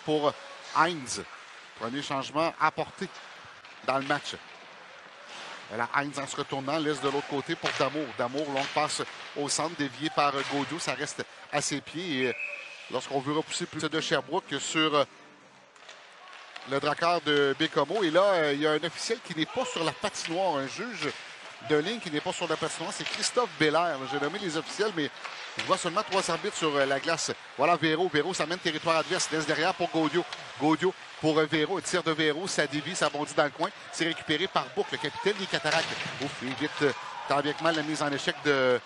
pour Heinz. Premier changement apporté dans le match. La Heinz en se retournant laisse de l'autre côté pour Damour. Damour, longue passe au centre, dévié par Gaudio. Ça reste à ses pieds. Et lorsqu'on veut repousser plus de Sherbrooke sur le Drakkar de Bécomo. Et là, il y a un officiel qui n'est pas sur la patinoire. Un juge de ligne qui n'est pas sur la patinoire. C'est Christophe Belair. J'ai nommé les officiels, mais je vois seulement 3 arbitres sur la glace. Voilà Véro. Véro s'amène territoire adverse. Laisse derrière pour Gaudio. Gaudio pour Véro. Tir de Véro. Ça dévie, ça bondit dans le coin. C'est récupéré par Bourque, le capitaine des Cataractes. Ouf, il évite tant bien que mal la mise en échec de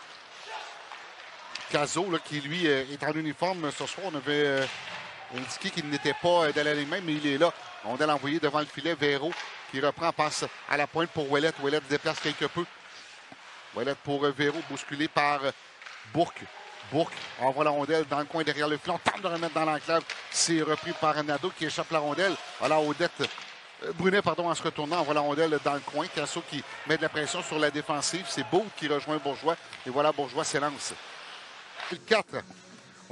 Cazot, là, qui lui est en uniforme ce soir. On avait indiqué qu'il n'était pas dans l'alignement, mais il est là. On doit l'envoyer devant le filet. Véro qui reprend, passe à la pointe pour Ouellet. Ouellet se déplace quelque peu. Ouellet pour Véro, bousculé par Bourque. Bourque envoie la rondelle dans le coin derrière le filet. On tente de remettre dans l'enclave. C'est repris par Nadeau qui échappe la rondelle. Voilà Odette. Brunet, pardon, en se retournant, envoie la rondelle dans le coin. Casso qui met de la pression sur la défensive. C'est Beau qui rejoint Bourgeois. Et voilà, Bourgeois s'élance. Le 4.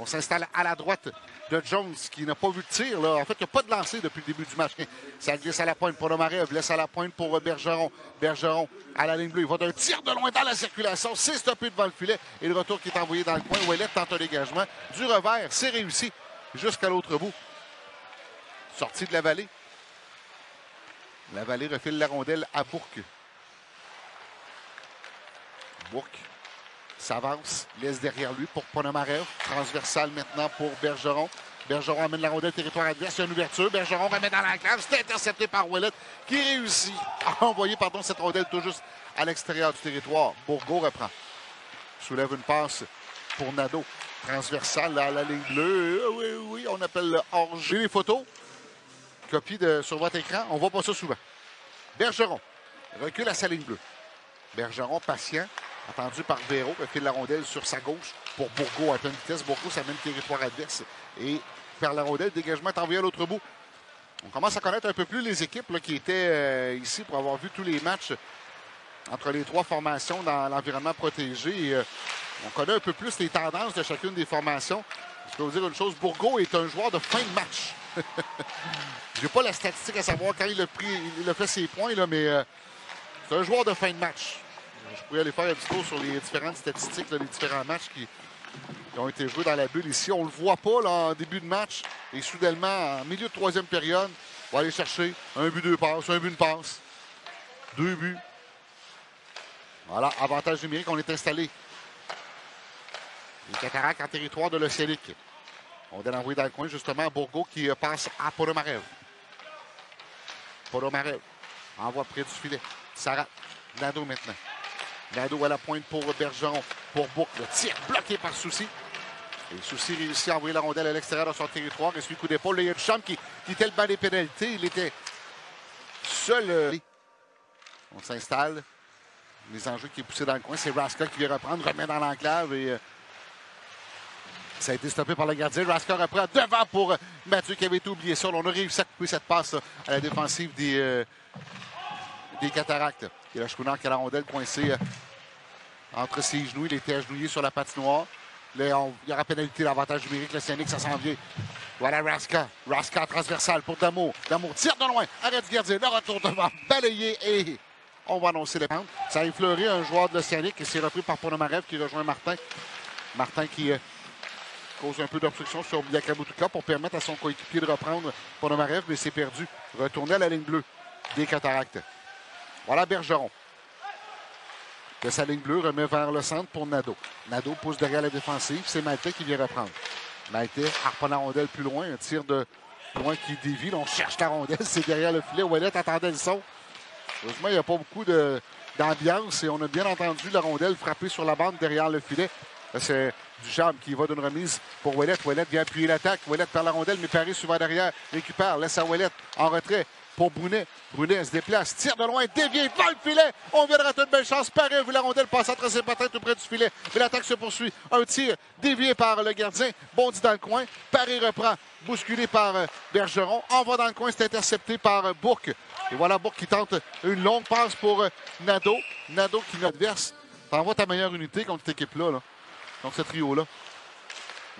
On s'installe à la droite de Jones qui n'a pas vu de tir. Là. En fait, il n'y a pas de lancer depuis le début du match. Ça glisse à la pointe pour Ponomarev. Laisse à la pointe pour Bergeron. Bergeron à la ligne bleue. Il va d'un tir de loin dans la circulation. C'est stoppé devant le filet. Et le retour qui est envoyé dans le coin. Ouellet tente un dégagement. Du revers, c'est réussi jusqu'à l'autre bout. Sortie de la vallée. La vallée refile la rondelle à Bourque. Bourque s'avance, laisse derrière lui pour Ponomarev. Transversal maintenant pour Bergeron. Bergeron amène la rondelle territoire adverse. Il y a une ouverture. Bergeron remet dans l'enclave. C'est intercepté par Ouellet qui réussit à envoyer cette rondelle tout juste à l'extérieur du territoire. Bourgault reprend. Soulève une passe pour Nadeau. Transversal à la ligne bleue. Oui, on appelle le hors-jeu. J'ai les photos. Copie sur votre écran. On ne voit pas ça souvent. Bergeron recule à sa ligne bleue. Bergeron patient. Attendu par Véro, qui file la rondelle sur sa gauche pour Bourgault à pleine vitesse. Bourgault s'amène territoire adverse et perd la rondelle. Dégagement est envoyé à l'autre bout. On commence à connaître un peu plus les équipes là, qui étaient ici pour avoir vu tous les matchs entre les 3 formations dans l'environnement protégé. Et, on connaît un peu plus les tendances de chacune des formations. Je peux vous dire une chose, Bourgault est un joueur de fin de match. Je n'ai pas la statistique à savoir quand il a fait ses points, là, mais c'est un joueur de fin de match. Je pourrais aller faire un petit tour sur les différentes statistiques, là, les différents matchs qui ont été joués dans la bulle ici. On ne le voit pas là, en début de match. Et soudainement, en milieu de 3e période, on va aller chercher un but, 2 passes, un but, une passe. 2 buts. Voilà, avantage numérique, on est installé. Les Cataractes en territoire de l'Océanique. On doit l'envoyer dans le coin, justement, à Bourgault qui passe à Ponomarev. Ponomarev envoie près du filet. Sarah. Nadeau maintenant. Nadeau à la pointe pour Bergeron. Pour Bourque. Le tir bloqué par Soucy. Et Soucy réussit à envoyer la rondelle à l'extérieur de son territoire. Et suit le coup d'épaule. Là, il y a Duchamp qui était le banc des pénalités. Il était seul. On s'installe. Les enjeux qui est poussé dans le coin. C'est Raska qui vient reprendre. Remet dans l'enclave. Et ça a été stoppé par le gardien. Raska reprend devant pour Mathieu qui avait été oublié ça. On a réussi à couper cette passe à la défensive des Cataractes. Il y a la Schooner qui a la rondelle coincée entre ses genoux. Il était agenouillé sur la patinoire. Là, il y aura pénalité, l'avantage numérique. Le Scénic, ça s'en vient. Voilà Raska. Raska transversal pour Damour. Damour tire de loin. Arrête du gardien. Le retour devant. Balayé et on va annoncer les pentes. Ça a effleuré un joueur de l'Océanique et c'est repris par Ponomarev qui rejoint Martin. Martin qui cause un peu d'obstruction sur Biakabutuka pour permettre à son coéquipier de reprendre Ponomarev, mais c'est perdu. Retourner à la ligne bleue des Cataractes. Voilà Bergeron. De sa ligne bleue, remet vers le centre pour Nadeau. Nadeau pousse derrière la défensive. C'est Maltais qui vient reprendre. Maltais harponne la rondelle plus loin. Un tir de loin qui dévie. Là, on cherche la rondelle. C'est derrière le filet. Ouellet attendait le son. Heureusement, il n'y a pas beaucoup d'ambiance. Et on a bien entendu la rondelle frapper sur la bande derrière le filet. C'est Duchamp qui va d'une remise pour Ouellet. Ouellet vient appuyer l'attaque. Ouellet perd la rondelle, mais Paris souvent derrière. Récupère. Laisse à Ouellet en retrait. Pour Brunet. Brunet se déplace, tire de loin, dévié dans le filet. On vient de rater une belle chance. Paris a vu la rondelle passer entre ses patins tout près du filet. Mais l'attaque se poursuit. Un tir dévié par le gardien. Bondit dans le coin. Paris reprend, bousculé par Bergeron. Envoie dans le coin, c'est intercepté par Bourque. Et voilà Bourque qui tente une longue passe pour Nadeau. Nadeau qui nous adverse. T'envoies ta meilleure unité contre cette équipe-là, contre ce trio-là.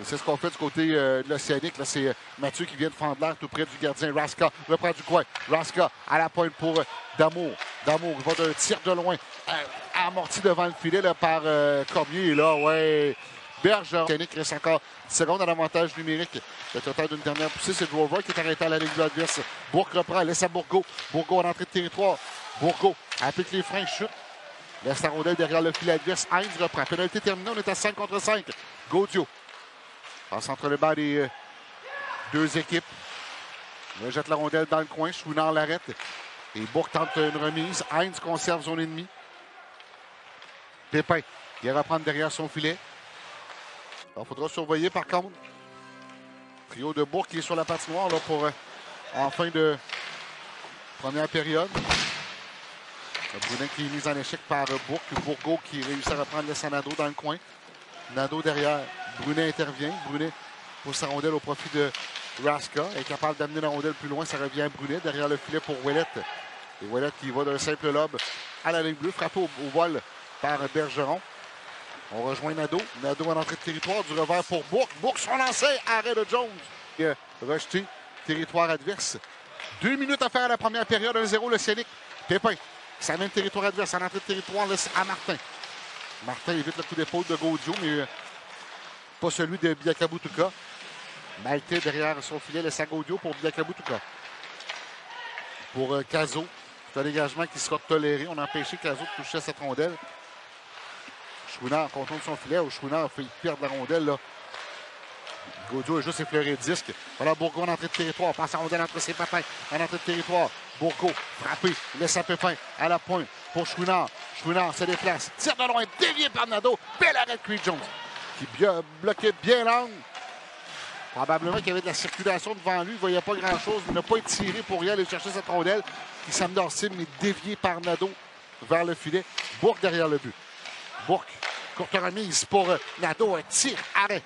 C'est ce qu'on fait du côté de l'Océanique. Là, c'est Mathieu qui vient de fendre l'air tout près du gardien. Raska reprend du coin. Raska à la pointe pour Damour. Damour va d'un tir de loin. Amorti devant le filet là, par Cormier. Et là, ouais, Bergeron. L'Océanique reste encore 10 secondes à l'avantage numérique. Le total d'une dernière poussée, c'est Drover qui est arrêté à la ligne adverse. Bourque reprend, laisse à Bourgault. Bourgault à l'entrée de territoire. Bourgault applique les freins, chute. Laisse la rondelle derrière le filet adverse. Heinz reprend. Pénalité terminée, on est à 5 contre 5. Gaudio passe entre les bancs des deux équipes. Il jette la rondelle dans le coin. Chouinard l'arrête. Et Bourque tente une remise. Heinz conserve son ennemi. Pépin, il va reprendre derrière son filet. Il faudra surveiller par contre. Trio de Bourque qui est sur la patinoire là, pour en fin de première période. Brunet qui est mis en échec par Bourque. Bourgault qui réussit à reprendre le Nadeau dans le coin. Nadeau derrière. Brunet intervient. Brunet pour sa rondelle au profit de Raska. Est capable d'amener la rondelle plus loin. Ça revient à Brunet derrière le filet pour Ouellette. Et Ouellette qui va d'un simple lob à la ligne bleue. Frappé au vol par Bergeron. On rejoint Nadeau. Nadeau en entrée de territoire. Du revers pour Bourque. Bourque son lancé. Arrêt de Jones. Et, rejeté. Territoire adverse. 2 minutes à faire à la première période. 1-0 l'Océanique. Pépin. Ça amène territoire adverse. En entrée de territoire, laisse à Martin. Martin évite le coup d'épaule de Gaudio, mais pas celui de Biakabutuka. Maltais derrière son filet, laisse à Gaudio pour Biakabutuka. Pour Cazot. C'est un dégagement qui sera toléré. On a empêché Cazot de toucher à cette rondelle. Chouinard contourne son filet. Chouinard a fait perdre la rondelle. Là. Gaudio a juste effleuré le disque. Voilà Bourgault en entrée de territoire. Passe la rondelle entre ses patins. En entrée de territoire. Bourgault frappé. Laisse à Pépin à la pointe pour Chouinard. Chouinard se déplace. Tire de loin. Dévié par Nadeau. Bel arrêt de Creed Jones. Qui bloquait bien l'angle. Probablement qu'il y avait de la circulation devant lui. Il ne voyait pas grand-chose. Il n'a pas étiré pour y aller chercher cette rondelle. Qui s'amortit, mais dévié par Nadeau vers le filet. Bourque derrière le but. Bourque. Courte remise pour Nadeau. Un tir. Arrêt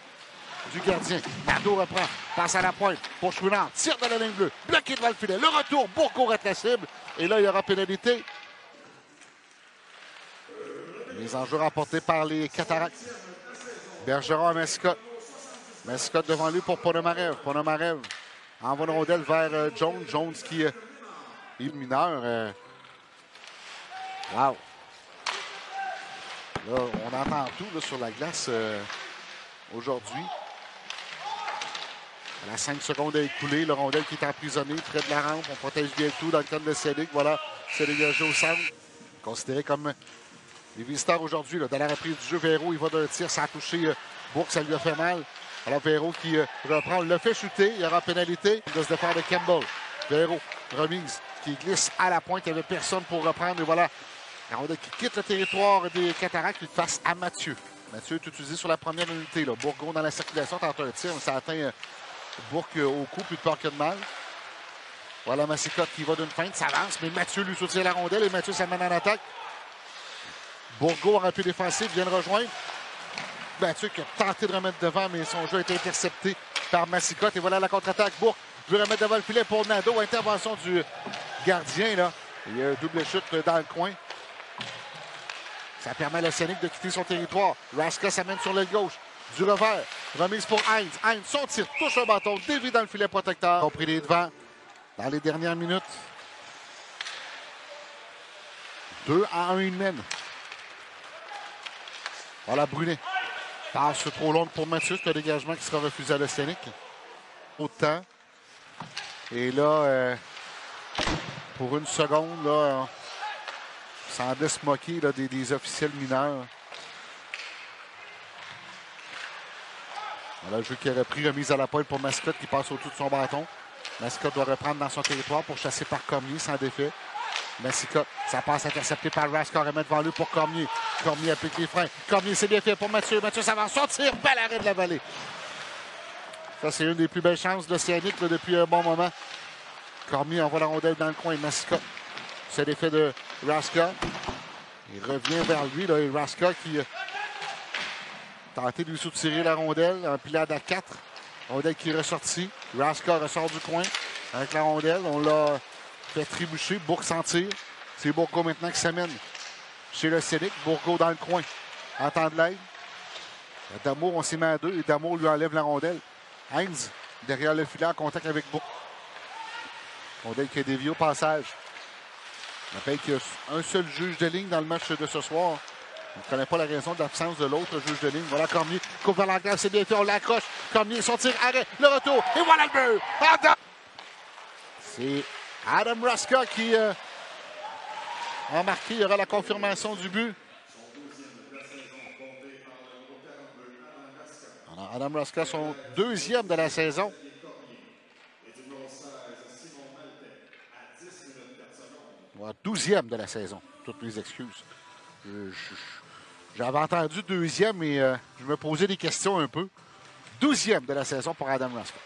du gardien. Nadeau reprend. Passe à la pointe pour Chouinard. Tire de la ligne bleue. Bloqué devant le filet. Le retour. Bourgault rate la cible. Et là, il y aura pénalité. Les enjeux remportés par les Cataractes. Bergeron à Mascotte. Mascotte devant lui pour Ponomarev. Ponomarev envoie une rondelle vers Jones. Jones qui est mineur. Wow. Là, on entend tout là, sur la glace aujourd'hui. À la 5 secondes à écouler, le rondelle qui est emprisonné près de la rampe. On protège bien tout dans le cadre de Cédric. Voilà, c'est dégagé au centre. Considéré comme les visiteurs aujourd'hui. Dans la reprise du jeu, Véro, il va d'un tir. Ça a touché Bourque, ça lui a fait mal. Alors Véro qui reprend, le fait chuter. Il y aura pénalité de se défendre de Campbell. Véro, remise, qui glisse à la pointe. Il n'y avait personne pour reprendre. Et voilà, la rondelle qui quitte le territoire des Cataractes face à Mathieu. Mathieu est utilisé sur la première unité. Là. Bourgault dans la circulation tente un tir. Ça atteint Bourque au cou, plus de peur que de mal. Voilà Massicotte qui va d'une feinte, s'avance, mais Mathieu lui soutient la rondelle et Mathieu s'amène en attaque. Bourgault en appui défensif vient le rejoindre. Mathieu qui a tenté de remettre devant, mais son jeu a été intercepté par Massicotte. Et voilà la contre-attaque. Bourque veut remettre devant le filet pour Nadeau. Intervention du gardien. Là. Il y a un double chute dans le coin. Ça permet à l'Océanique de quitter son territoire. Raska s'amène sur l'aile gauche. Du revers. Remise pour Heinz. Heinz, son tir, touche un bâton, dévie dans le filet protecteur. On a pris les devants dans les dernières minutes. 2-1, une mène. Voilà Brunet. Passe trop longue pour Mathieu. C'est un dégagement qui sera refusé à l'Océanique. Autant. Et là, pour une seconde, là, on semblait se moquer là, des officiels mineurs. Voilà le jeu qui a repris, remise à la pointe pour Mascotte qui passe au-dessus de son bâton. Mascotte doit reprendre dans son territoire pour chasser par Cormier sans défait. Mascotte, ça passe intercepté par Raska, remet devant lui pour Cormier. Cormier applique les freins. Cormier, c'est bien fait pour Mathieu. Mathieu, ça va sortir. Bel arrêt de la vallée. Ça, c'est une des plus belles chances de l'Océanique depuis un bon moment. Cormier envoie la rondelle dans le coin. Mascotte, c'est l'effet de Raska. Il revient vers lui. Là, et Raska qui tenté de lui soutirer la rondelle en pilade à 4. Rondelle qui est ressortie. Raska ressort du coin avec la rondelle. On l'a fait trébucher. Bourque s'en tire. C'est Bourgault maintenant qui s'amène chez l'Océanique. Bourgault dans le coin. Entend de l'aide. Damour, on s'y met à deux et Damour lui enlève la rondelle. Heinz, derrière le filet, en contact avec Bourque. Rondelle qui a dévié au passage. On rappelle qu'il y a un seul juge de ligne dans le match de ce soir. On ne connaît pas la raison de l'absence de l'autre juge de ligne. Voilà Cormier, coupe vers l'entrée, c'est bien fait, on l'accroche. Cormier, son tir, arrêt, le retour, et voilà le but! C'est Adam Raska qui a marqué. Il y aura la confirmation du but. Alors, Adam Raska, son deuxième de la saison. Ouais, 12e de la saison. Toutes mes excuses. J'avais entendu deuxième, mais je me posais des questions un peu. 12e de la saison pour Adam Raska.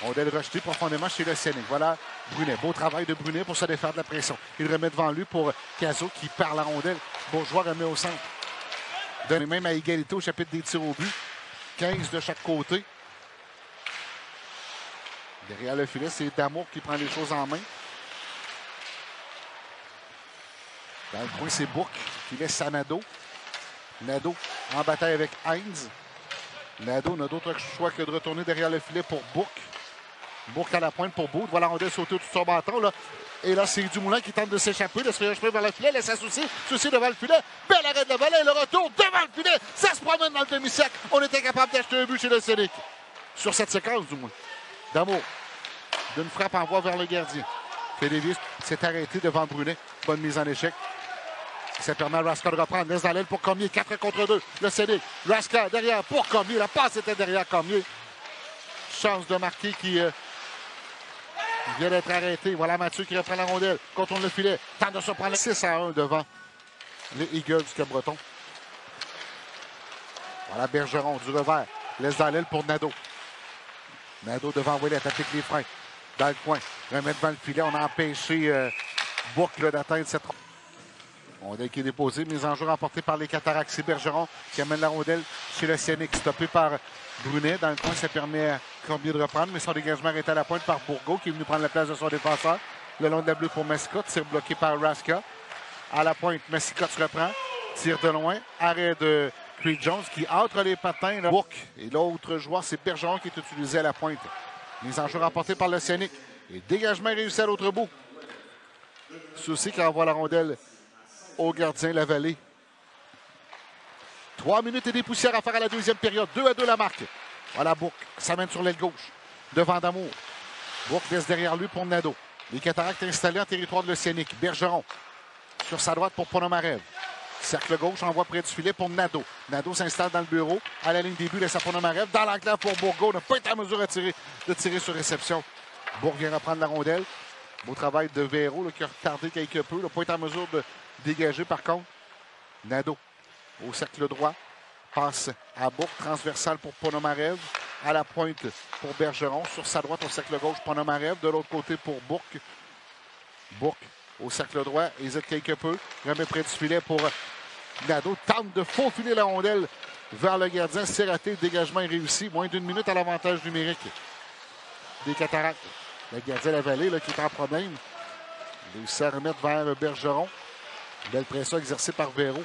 Rondelle rejetée profondément chez le Scénic. Voilà Brunet. Beau travail de Brunet pour se défaire de la pression. Il remet devant lui pour Cazot qui perd la rondelle. Bourgeois remet au centre. Donne même à égalité au chapitre des tirs au but. 15 de chaque côté. Derrière le filet, c'est Damour qui prend les choses en main. Dans le coin, c'est Bourque qui laisse à Nadeau. Nadeau en bataille avec Heinz. Nadeau n'a d'autre choix que de retourner derrière le filet pour Bourque. Bourque à la pointe pour Boud. Voilà, rondelle sauter tout son bâton. Là. Et là, c'est Dumoulin qui tente de s'échapper, de se réchauffer vers le filet. Laisse à Soucy. Soucy devant le filet. Bel arrêt de la volée. Le retour devant le filet. Ça se promène dans le demi-cercle. On était capable d'acheter un but chez le Scénic. Sur cette séquence, du moins. Damour. D'une frappe en voie vers le gardien. Fédévis s'est arrêté devant Brunet. Bonne mise en échec. Ça permet à Raska de reprendre. Laisse dans l'aile pour Cormier. 4 contre 2. Le Scénic. Raska derrière pour Cormier. La passe était derrière Cormier. Chance de marquer qui vient d'être arrêté. Voilà Mathieu qui reprend la rondelle. Contourne le filet. Tente de se prendre 6-1 devant les Eagles du Cap-Breton. Voilà Bergeron du revers. Laisse dans l'aile pour Nadeau. Nadeau devant Ouellet. Applique les freins. Dans le coin. Remet devant le filet. On a empêché Bourque d'atteindre cette rondelle. Rondelle qui est déposée. Mise en jeu remportée par les Cataractes. C'est Bergeron qui amène la rondelle chez le Scénic. Stoppé par Brunet. Dans le coin, ça permet à Cormier de reprendre. Mais son dégagement est à la pointe par Bourgault qui est venu prendre la place de son défenseur. Le long de la bleue pour Mescott. Tir bloqué par Raska. À la pointe, Mescott se reprend. Tire de loin. Arrêt de Creed Jones qui entre les patins. Là. Bourque. Et l'autre joueur, c'est Bergeron qui est utilisé à la pointe. Mise en jeu remportée par le Scénic. Et dégagement réussi à l'autre bout. Soucy qui envoie la rondelle au gardien Lavallée. 3 minutes et des poussières à faire à la deuxième période. 2-2 la marque. Voilà Bourque. Ça mène sur l'aile gauche. Devant Damour. Bourque laisse derrière lui pour Nadeau. Les Cataractes installés en territoire de le Scénic. Bergeron. Sur sa droite pour Ponomarev. Cercle gauche, envoie près du filet pour Nadeau. Nadeau s'installe dans le bureau. À la ligne des buts, laisse à Ponomarev. Dans l'enclave pour Bourgault. N'a pas été en mesure de tirer sur réception. Bourque vient reprendre la rondelle. Beau travail de Véro là, qui a retardé quelque peu. N'a pas été en mesure de dégager par contre. Nadeau au cercle droit. Passe à Bourque. Transversale pour Ponomarev. À la pointe pour Bergeron. Sur sa droite au cercle gauche, Ponomarev. De l'autre côté pour Bourque. Bourque au cercle droit. Hésite quelque peu. Remet près du filet pour Nadeau. Tente de faufiler la rondelle vers le gardien. C'est raté. Le dégagement est réussi. Moins d'une minute à l'avantage numérique des Cataractes. Le gardien Lavallée là, qui est en problème. Il réussit à remettre vers Bergeron. Belle pression exercée par Véro.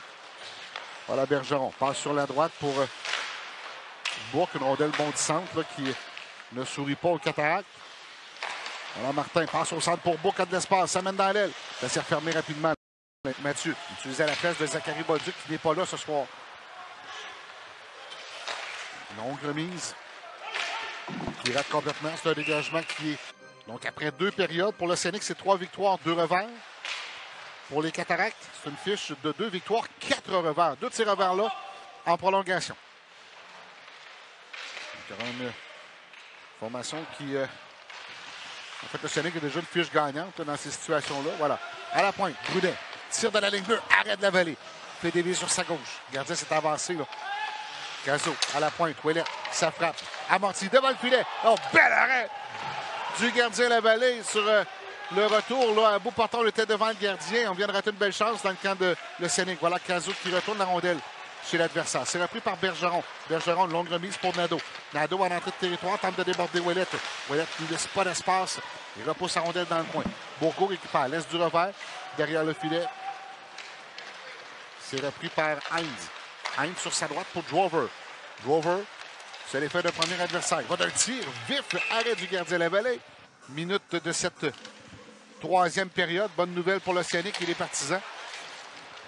Voilà Bergeron. Passe sur la droite pour Bourque. Une rondelle bondissante là, qui ne sourit pas aux Cataractes. Voilà Martin. Passe au centre pour Bourque à de l'espace. Ça mène dans l'aile. Ça s'est refermé rapidement. Mathieu, utilisé à la place de Zachary Bolduc qui n'est pas là ce soir. Longue remise. Qui rate complètement. C'est un dégagement qui est... Donc, après 2 périodes, pour le Scénic, c'est 3 victoires, 2 revers. Pour les Cataractes, c'est une fiche de 2 victoires, 4 revers. 2 de ces revers-là en prolongation. Donc, il y aura une formation qui... En fait, le Scénic a déjà une fiche gagnante dans ces situations-là. Voilà. À la pointe, Brunet tire de la ligne bleue, arrête de la vallée. Fait dévier sur sa gauche. Le gardien s'est avancé, là. Cazot à la pointe, Ouellet, ça frappe. Amorti devant le filet. Oh, bel arrêt du gardien Lavallée sur le retour. Là, un beau portant, on était devant le gardien. On vient de rater une belle chance dans le camp de le Scénic. Voilà Cazot qui retourne la rondelle chez l'adversaire. C'est repris par Bergeron. Bergeron, une longue remise pour Nadeau. Nadeau en entrée de territoire, tente de déborder Ouellet. Ouellet ne laisse pas d'espace. Il repousse sa rondelle dans le coin. Bourgault récupère, laisse du revers derrière le filet. C'est repris par Heinz. Hines sur sa droite pour Drover. Drover, c'est l'effet d'un premier adversaire. Il va d'un tir vif, arrêt du gardien Lavalée. Minute de cette troisième période. Bonne nouvelle pour l'Océanique et les partisans.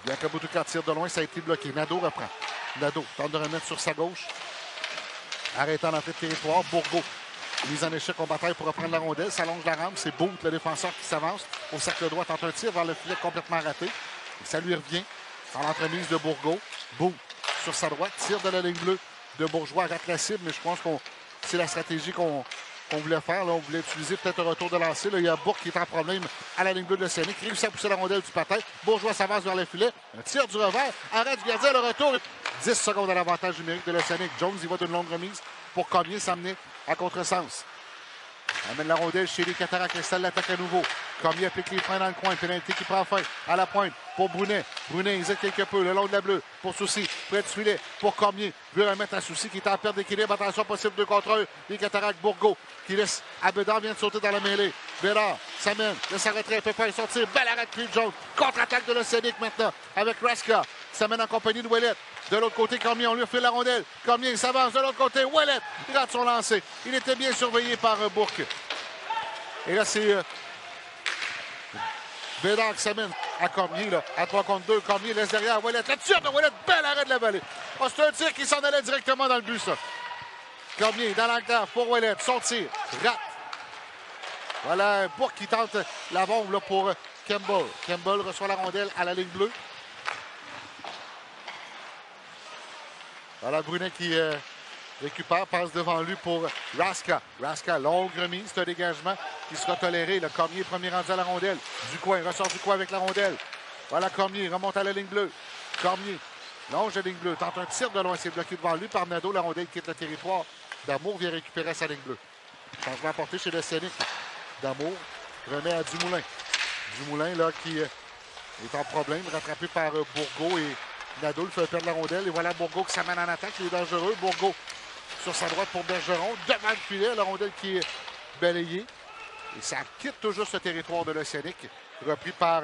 Biakabutuka tire de loin, ça a été bloqué. Nadeau reprend. Nadeau tente de remettre sur sa gauche. Arrêtant l'entrée de territoire. Bourgault, mise en échec en bataille pour reprendre la rondelle. S'allonge la rampe. C'est Booth, le défenseur, qui s'avance. Au cercle droit, tente un tir vers le filet complètement raté. Et ça lui revient dans l'entremise de Bourgault. Booth sur sa droite. Tire de la ligne bleue de Bourgeois. Rate la cible, mais je pense que c'est la stratégie qu'on voulait faire. Là, on voulait utiliser peut-être un retour de lancer. Là, il y a Bourque qui est en problème à la ligne bleue de l'Océanique. Réussit à pousser la rondelle du patin. Bourgeois s'avance vers le filet. Un tir du revers. Arrêt du gardien. Le retour. 10 secondes à l'avantage numérique de l'Océanique. Jones, il va d'une longue remise pour Cormier s'amener à contresens. Amène la rondelle chez les Cataractes. Installe l'attaque à nouveau. Cormier applique les freins dans le coin. Pénalité qui prend fin à la pointe pour Brunet. Brunet hésite quelque peu le long de la bleue pour Soucy. Près du filet pour Cormier. Veut remettre à Soucy qui est en perte d'équilibre. Attention, possible 2 contre 1. Les Cataractes. Bourgault qui laisse à Bédard, vient de sauter dans la mêlée. Bédard s'amène de sa retraite. Peut faire sortir. Belle arrêt de Cliff Jones. Contre-attaque de l'Océanique maintenant avec Raska. S'amène en compagnie de Ouellet. De l'autre côté, Cormier, on lui refile la rondelle. Cormier s'avance de l'autre côté. Ouellet rate son lancer. Il était bien surveillé par Bourque. Et là, c'est Bédard qui s'amène à Cormier, là, à 3 contre 2. Cormier laisse derrière Ouellet. Le tir de Ouellet, bel arrêt de la vallée. Oh, c'est un tir qui s'en allait directement dans le but, ça. Cormier dans l'enclave pour Ouellet. Son tir, rate. Voilà, Bourque qui tente la bombe là, pour Campbell. Campbell reçoit la rondelle à la ligne bleue. Voilà, Brunet qui récupère, passe devant lui pour Raska. Raska, longue remise, c'est un dégagement qui sera toléré. Le Cormier, premier rendu à la rondelle. Du coin, ressort du coin avec la rondelle. Voilà, Cormier remonte à la ligne bleue. Cormier, longe la ligne bleue, tente un tir de loin, c'est bloqué devant lui par Nadeau. La rondelle quitte le territoire. D'Amour vient récupérer sa ligne bleue. Changement apporté chez le Scénic. D'Amour remet à Dumoulin. Dumoulin, là, qui est en problème, rattrapé par Bourgault et Nadeau le fait perdre la rondelle. Et voilà Bourgault qui s'amène en attaque. Il est dangereux. Bourgault sur sa droite pour Bergeron. Devant le filet, la rondelle qui est balayée. Et ça quitte toujours ce territoire de l'Océanique. Repris par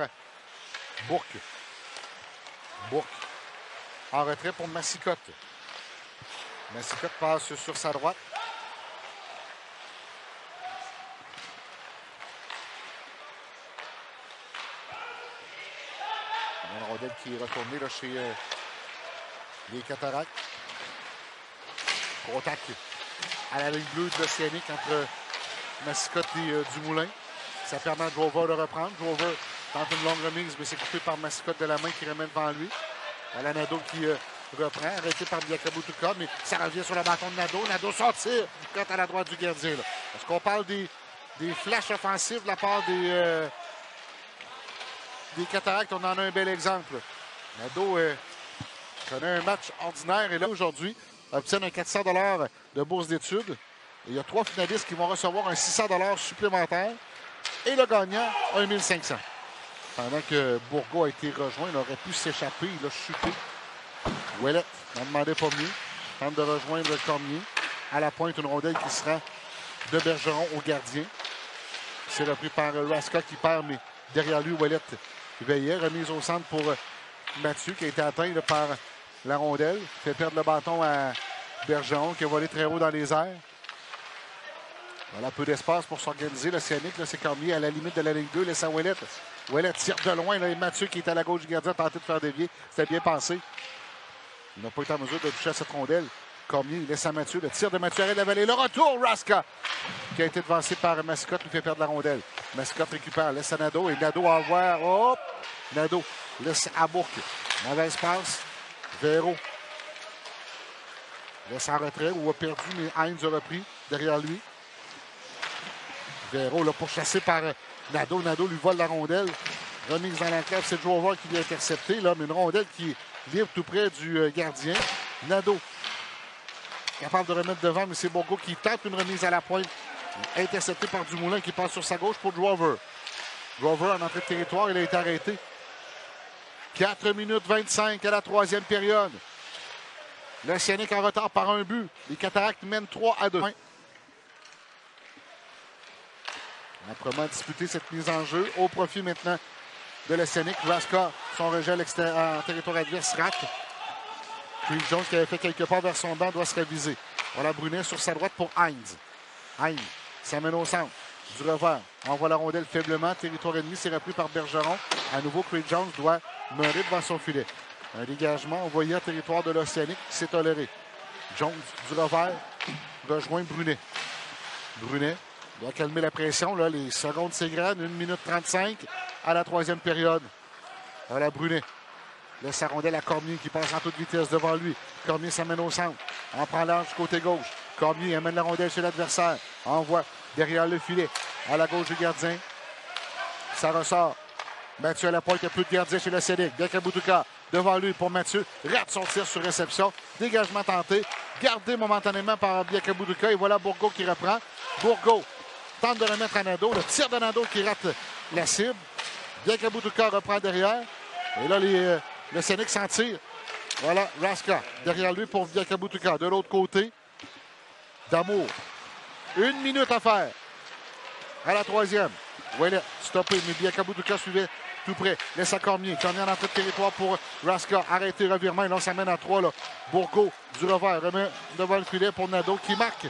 Bourque. Bourque en retrait pour Massicotte. Massicotte passe sur sa droite. Une rondelle qui est retournée là, chez les Cataractes. Contact à la ligne bleue de l'Océanique entre Massicotte et Dumoulin. Ça permet à Drover de reprendre. Drover tente une longue remise, mais c'est coupé par Massicotte de la main qui remet devant lui. Voilà Nadeau qui reprend, arrêté par Biakabutuka, mais ça revient sur le bâton de Nadeau. Nadeau sortir quand à la droite du gardien. Est-ce qu'on parle des flashs offensifs de la part des Cataractes? On en a un bel exemple. Nadeau connaît un match ordinaire et là aujourd'hui obtient un 400 $ de bourse d'études. Il y a 3 finalistes qui vont recevoir un 600 $ supplémentaire et le gagnant, 1 500. Pendant que Bourgault a été rejoint, il aurait pu s'échapper, il a chuté. Ouellet n'en demandait pas mieux. Tente de rejoindre Cormier. À la pointe, une rondelle qui sera de Bergeron au gardien. C'est repris par Raska qui perd, mais derrière lui, Ouellet veillait. Remise au centre pour Mathieu qui a été atteint là, par la rondelle. Fait perdre le bâton à Bergeron qui a volé très haut dans les airs. Voilà, peu d'espace pour s'organiser. L'Océanique, c'est Cormier à la limite de la ligne 2. Laisse à Ouellet. Ouellet tire de loin. Là, et Mathieu qui est à la gauche du gardien a tenté de faire dévier. C'était bien passé. Il n'a pas été en mesure de toucher à cette rondelle. Cormier laisse à Mathieu. Le tir de Mathieu arrête la vallée. Le retour, Raska, qui a été devancé par Massicotte, lui fait perdre la rondelle. Massicotte récupère, laisse à Nadeau. Et Nadeau envoie. Hop! Nadeau laisse à Bourque. Mauvaise passe. Véro laisse en retrait ou a perdu, mais Hines a repris derrière lui. Véro, là, pourchassé par Nadeau. Nadeau lui vole la rondelle. Remise dans l'enclave, c'est Drover qui l'a intercepté, là, mais une rondelle qui est libre tout près du gardien. Nadeau, capable de remettre devant, mais c'est Bourgault qui tente une remise à la pointe. Intercepté par Dumoulin qui passe sur sa gauche pour Drover. Drover en entrée de territoire, il a été arrêté. 4 minutes 25 à la 3e période. L'Océanique en retard par un but. Les Cataractes mènent 3-2. Âprement disputé cette mise en jeu au profit maintenant de l'Océanique. Raska, son rejet en territoire adverse, rate. Creed Jones qui avait fait quelques pas vers son banc doit se réviser. Voilà Brunet sur sa droite pour Hines. Hines s'amène au centre. Du revers. Envoie la rondelle faiblement. Territoire ennemi, c'est repris par Bergeron. À nouveau, Creed Jones doit meurer devant son filet. Un dégagement envoyé en territoire de l'Océanique qui s'est toléré. Jones du revers rejoint Brunet. Brunet doit calmer la pression. Là, les secondes s'égrènent. 1 minute 35 à la troisième période. Voilà Brunet. Laisse sa rondelle à Cormier qui passe en toute vitesse devant lui. Cormier s'amène au centre. En prend large du côté gauche. Cormier amène la rondelle chez l'adversaire. Envoie derrière le filet. À la gauche du gardien. Ça ressort. Mathieu Lapointe, il n'y a plus de gardien chez le Scénic. Biakabutuka devant lui pour Mathieu. Rate son tir sur réception. Dégagement tenté. Gardé momentanément par Biakabutuka. Et voilà Bourgault qui reprend. Bourgault tente de remettre à Nadeau. Le tir de Nadeau qui rate la cible. Biakabutuka reprend derrière. Et là, le Scénic s'en tire. Voilà Raska derrière lui pour Biakabutuka. De l'autre côté, D'Amour. 1 minute à faire. À la troisième. Ouellet stoppé, mais Biakabutuka suivait tout près. Laisse à Cormier. Cormier en entrée de territoire pour Raska. Arrêté, revirement. Et là, on s'amène à 3. Bourgault du revers remet devant le filet pour Nadeau qui marque.